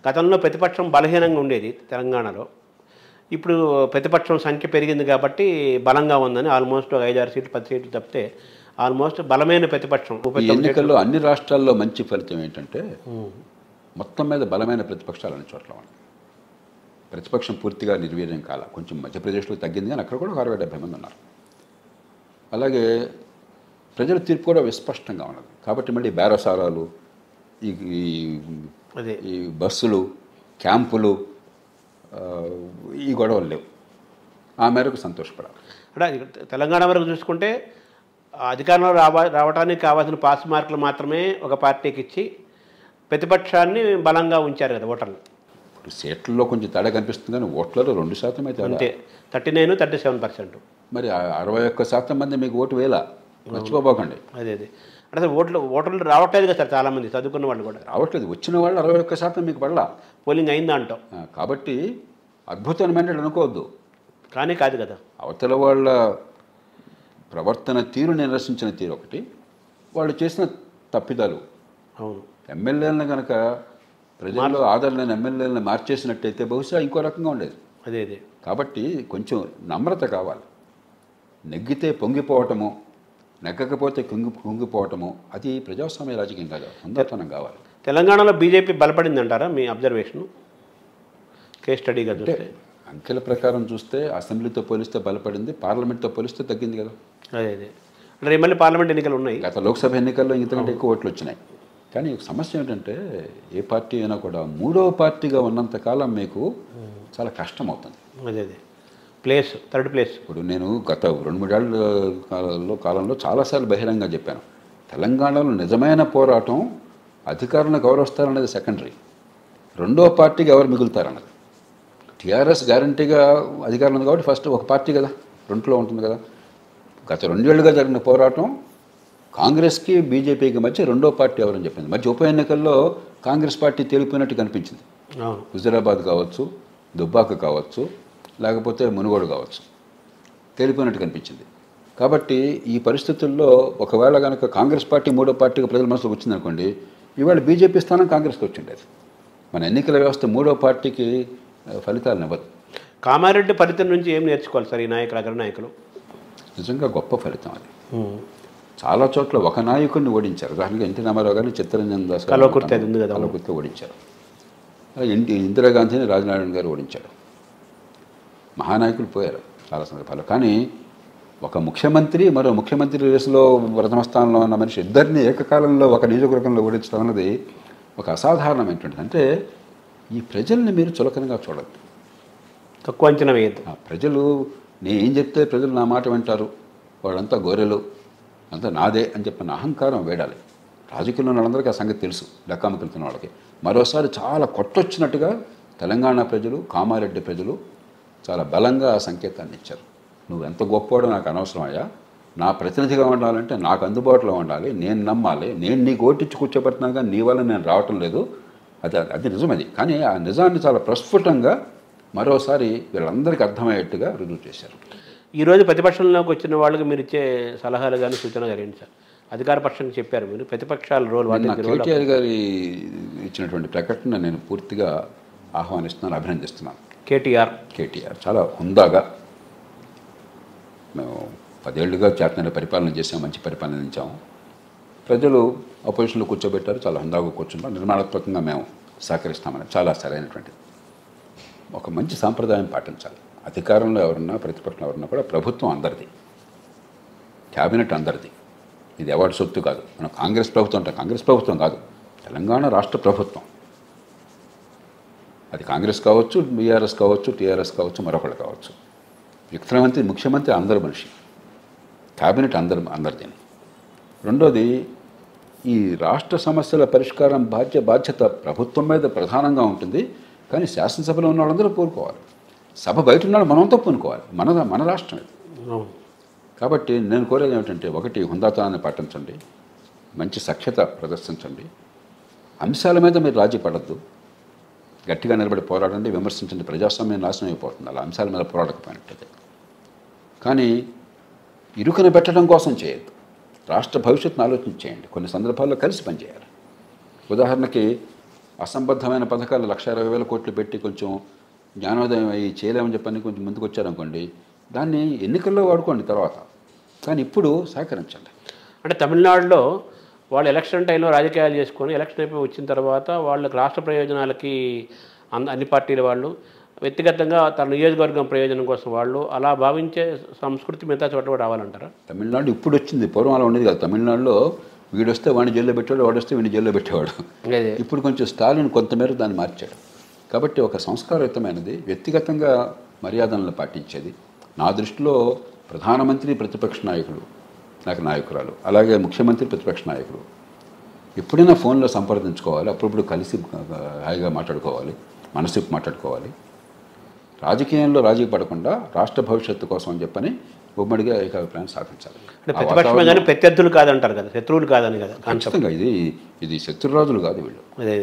గతంలో ప్రతిపక్షం బలహీనంగా ఉండేది తెలంగాణలో. ఇప్పుడు ప్రతిపక్షం సంఖ్య పెరిగింది కాబట్టి బలంగా ఉందని ఆల్మోస్ట్ 5-6 సీట్లు 10 సీట్లు తప్పితే ఆల్మోస్ట్ బలమైన ప్రతిపక్షం. ఈ ఎన్నికల్లో అన్ని రాష్ట్రాల్లో మంచి ఫలితం ఏంటంటే మొత్తం మీద బలమైన ప్రతిపక్షాలు అన్ని చోట్ల ఉన్నాయి. ప్రతిపక్షం పూర్తిగా నిర్వీర్యం కాల. కొంచెం మధ్యప్రదేశ్లో తగ్గింది కానీ అక్కడ కూడా 60-70 మంది ఉన్నారు. అలాగే ప్రజల తీర్పు కూడా విస్పష్టంగా ఉన్నది. కాబట్టి మళ్ళీ బేరసారాలు, ఈ ఈ బస్సులు, క్యాంపులు, ఈ గొడవలు లేవు. ఆ మేరకు సంతోషపడాలి. అంటే తెలంగాణ వరకు చూసుకుంటే అధికారంలో రావడానికి కావాల్సిన పాస్ మార్కులు మాత్రమే ఒక పార్టీకి ఇచ్చి ప్రతిపక్షాన్ని బలంగా ఉంచారు కదా ఓటర్లు. ఇప్పుడు సీట్లలో కొంచెం తేడా కనిపిస్తుంది కానీ ఓట్లలో 2% అయితే అంతే, 39-37%. మరి 61% మంది మీకు ఓటు వేలా మర్చిపోబోకండి. అదే అంటే ఓటర్లు రావట్లేదు కదా సార్, చాలామంది చదువుకున్న వాళ్ళు కూడా రావట్లేదు. వచ్చిన వాళ్ళు 61% మీకు పడలా. పోలింగ్ అయిందా అంటాం. కాబట్టి అద్భుతమైన అనుకోవద్దు. కానీ కాదు కదా. అవతల వాళ్ళ ప్రవర్తన తీరు నిరసించిన తీరు ఒకటి, వాళ్ళు చేసిన తప్పిదాలు. అవును, ఎమ్మెల్యేలను కనుక ప్రజల్లో ఆదరణ లేని ఎమ్మెల్యేలను మార్చేసినట్టయితే బహుశా ఇంకో రకంగా ఉండేది. అదే కాబట్టి కొంచెం నమ్రత కావాలి. నెగ్గితే పొంగిపోవటము, నెగ్గకపోతే కుంగిపోవటము అది ప్రజాస్వామ్య రాజకీయం కాదు, హుందాతనం కావాలి. తెలంగాణలో బీజేపీ బలపడింది అంటారా మీ అబ్జర్వేషన్? కేస్ స్టడీగా చూస్తే అంకెల ప్రకారం చూస్తే అసెంబ్లీతో పోలిస్తే బలపడింది, పార్లమెంట్తో పోలిస్తే తగ్గింది కదా. అదే అంటే మళ్ళీ పార్లమెంట్ ఎన్నికలు ఉన్నాయి. గత లోక్సభ ఎన్నికల్లో ఇంతకంటే ఎక్కువ ఓట్లు వచ్చినాయి. కానీ సమస్య ఏంటంటే ఏ పార్టీ అయినా కూడా మూడవ పార్టీగా ఉన్నంతకాలం మీకు చాలా కష్టం అవుతుంది. అదే థర్డ్ ప్లేస్. ఇప్పుడు నేను గత 2-3 ఏళ్ళ కాలంలో చాలాసార్లు బహిరంగంగా చెప్పాను, తెలంగాణలో నిజమైన పోరాటం అధికారులను గౌరవిస్తారనేది సెకండరీ, రెండో పార్టీకి ఎవరు మిగులుతారన్నది. టీఆర్ఎస్ గ్యారంటీగా అధికారం ఉంది కాబట్టి ఫస్ట్ ఒక పార్టీ కదా, రెండులో ఉంటుంది కదా. గత 2 ఏళ్ళుగా జరిగిన పోరాటం కాంగ్రెస్కి బీజేపీకి మధ్య రెండో పార్టీ ఎవరని చెప్పింది. మధ్య ఉప ఎన్నికల్లో కాంగ్రెస్ పార్టీ తేలిపోయినట్టు కనిపించింది. హుజురాబాద్ కావచ్చు, దుబ్బాక కావచ్చు, లేకపోతే మునుగోడు కావచ్చు, తేలిపోయినట్టు కనిపించింది. కాబట్టి ఈ పరిస్థితుల్లో ఒకవేళ కనుక కాంగ్రెస్ పార్టీ మూడో పార్టీగా ప్రజల మనసులోకి వచ్చిందనుకోండి, ఇవాళ బీజేపీ స్థానం కాంగ్రెస్కి వచ్చిండేది. మన ఎన్నికల వ్యవస్థ మూడో పార్టీకి ఫలితాలు ఇవ్వదు. కామారెడ్డి ఫలితం నుంచి ఏం నేర్చుకోవాలి సార్ ఈ నాయకులు, అగ్ర నాయకులు? నిజంగా గొప్ప ఫలితం అది. చాలా చోట్ల ఒక నాయకుడిని ఓడించారు. ఉదాహరణగా ఎన్టీ రామారావు గారిని చిత్తరంజన్ దాస్ కల్వకుర్తి ఓడించారు. ఇందిరాగాంధీని రాజనారాయణ గారు ఓడించారు. మహానాయకులు పోయారు చాలా సందర్భాలు. కానీ ఒక ముఖ్యమంత్రి మరో ముఖ్యమంత్రి రేసులో ప్రథమ స్థానంలో ఉన్న మనిషి ఇద్దరిని ఏకకాలంలో ఒక నియోజకవర్గంలో ఓడించడం అన్నది ఒక అసాధారణమైనటువంటిది. అంటే ఈ ప్రజల్ని మీరు చులకనగా చూడద్దు, తక్కువ అంచనా వేయద్దు. ప్రజలు నేను ఏం చెప్తే ప్రజలు నా మాట వింటారు, వాళ్ళంతా గొర్రెలు, అంతా నాదే అని చెప్పిన అహంకారం వేడాలి. రాజకీయంలో వాళ్ళందరికీ ఆ సంగతి తెలుసు, లెక్కమ్మకెళ్తున్న వాళ్ళకి. మరోసారి చాలా కొట్టొచ్చినట్టుగా తెలంగాణ ప్రజలు, కామారెడ్డి ప్రజలు చాలా బలంగా ఆ సంకేతాన్ని ఇచ్చారు. నువ్వు ఎంత గొప్పవాడో నాకు అనవసరమయ్యా, నా ప్రతినిధిగా ఉండాలంటే నాకు అందుబాటులో ఉండాలి, నేను నమ్మాలి, నేను నీకు ఓటించి కూర్చోబెడుతున్నా కానీ నీ వల్ల నేను రావటం లేదు. అది నిజమది. కానీ ఆ నిజాన్ని చాలా ప్రస్ఫుటంగా మరోసారి వీళ్ళందరికీ అర్థమయ్యేట్టుగా రుజువు చేశారు. ఈరోజు ప్రతిపక్షంలోకి వచ్చిన వాళ్ళకి మీరు ఇచ్చే సలహాలు కానీ సూచనలు కానీ సార్? అధికార పక్షానికి చెప్పారు మీరు, ప్రతిపక్షాల రోల్ కేటీఆర్ గారి ఇచ్చినటువంటి ప్రకటన నేను పూర్తిగా ఆహ్వానిస్తున్నాను, అభినందిస్తున్నాను. కేటీఆర్ చాలా హుందాగా, మేము 10 ఏళ్లుగా చేతన పరిపాలన చేసాం, మంచి పరిపాలన అందించాము. ప్రజలు అపోజిషన్లో కూర్చోబెట్టారు, చాలా హుందాగా కూర్చుంటాం, నిర్మాణాత్మకంగా మేము సహకరిస్తామని చాలా సరైనటువంటిది. ఒక మంచి సాంప్రదాయం పాటించాలి. అధికారంలో ఎవరున్నా ప్రతిపక్షంలో ఎవరున్నా కూడా ప్రభుత్వం అందరిది, క్యాబినెట్ అందరిది. ఇది ఎవరి సొత్తు కాదు. మనం కాంగ్రెస్ ప్రభుత్వం అంటే కాంగ్రెస్ ప్రభుత్వం కాదు, తెలంగాణ రాష్ట్ర ప్రభుత్వం. అది కాంగ్రెస్ కావచ్చు, బీఆర్ఎస్ కావచ్చు, టీఆర్ఎస్ కావచ్చు, మరొకళ్ళు కావచ్చు. ముఖ్యమంత్రి అందరి మనిషి, క్యాబినెట్ అందరిది. రెండోది, ఈ రాష్ట్ర సమస్యల పరిష్కారం బాధ్యత ప్రభుత్వం మీద ప్రధానంగా ఉంటుంది. కానీ శాసనసభలో ఉన్న వాళ్ళందరూ పూనుకోవాలి, సభ బయట ఉన్నాడు మనంతా పూనుకోవాలి. మన రాష్ట్రం ఇది. కాబట్టి నేను కోరేది ఏమిటంటే, ఒకటి హుందాతనాన్ని పాటించండి, మంచి సఖ్యత ప్రదర్శించండి, అంశాల మీద మీరు రాజీ పడద్దు, గట్టిగా నిలబడి పోరాడండి, విమర్శించండి. ప్రజాస్వామ్యం నాశనం అయిపోతుంది అలా అంశాల మీద పోరాడకపోయినట్టయితే. కానీ ఇరుకున పెట్టడం కోసం చేయొద్దు, రాష్ట్ర భవిష్యత్తును ఆలోచన చేయండి. కొన్ని సందర్భాల్లో కలిసి పనిచేయాలి. ఉదాహరణకి అసంబద్ధమైన పథకాలు 1,20,000 కోట్లు పెట్టి కొంచెం జ్ఞానోదయం అయ్యి చేయలేమని చెప్పని కొంచెం ముందుకు వచ్చారనుకోండి, దాన్ని ఎన్నికల్లో వాడుకోండి తర్వాత, కానీ ఇప్పుడు సహకరించండి. అంటే తమిళనాడులో వాళ్ళు ఎలక్షన్ టైంలో రాజకీయాలు చేసుకొని ఎలక్షన్ అయిపోయి వచ్చిన తర్వాత వాళ్ళకి రాష్ట్ర ప్రయోజనాలకి అన్ని పార్టీల వాళ్ళు వ్యక్తిగతంగా తన నియోజకవర్గం ప్రయోజనం కోసం వాళ్ళు అలా భావించే సంస్కృతి మిగతా చోట కూడా రావాలంటారా? తమిళనాడు ఇప్పుడు వచ్చింది, పూర్వం అలా ఉండేది కాదు. తమిళనాడులో వీడొస్తే వాడిని జైల్లో పెట్టేవాడు, వాడొస్తే వీడిని జైల్లో పెట్టేవాడు. ఇప్పుడు కొంచెం స్టాలిన్ కొంతమేర దాన్ని మార్చాడు. కాబట్టి ఒక సంస్కారయుతమైనది, వ్యక్తిగతంగా మర్యాదలను పాటించేది. నా దృష్టిలో ప్రధానమంత్రి ప్రతిపక్ష నాయకుడు, నాకు నాయకురాలు, అలాగే ముఖ్యమంత్రి ప్రతిపక్ష నాయకుడు ఎప్పుడైనా ఫోన్లో సంప్రదించుకోవాలి, అప్పుడప్పుడు కలిసి హాయిగా మాట్లాడుకోవాలి, మనసుకు మాట్లాడుకోవాలి. రాజకీయంలో రాజీ పడకుండా రాష్ట్ర భవిష్యత్తు కోసం అని చెప్పని ఉమ్మడిగా ఏకాభిప్రాయం సాధించాలి. అంటే ప్రతిపక్షమే కానీ ప్రత్యర్థులు కాదంటారు కదా, శత్రువులు కాదని కదా. ఖచ్చితంగా ఇది శత్రురాజులు కాదు వీళ్ళు. అదే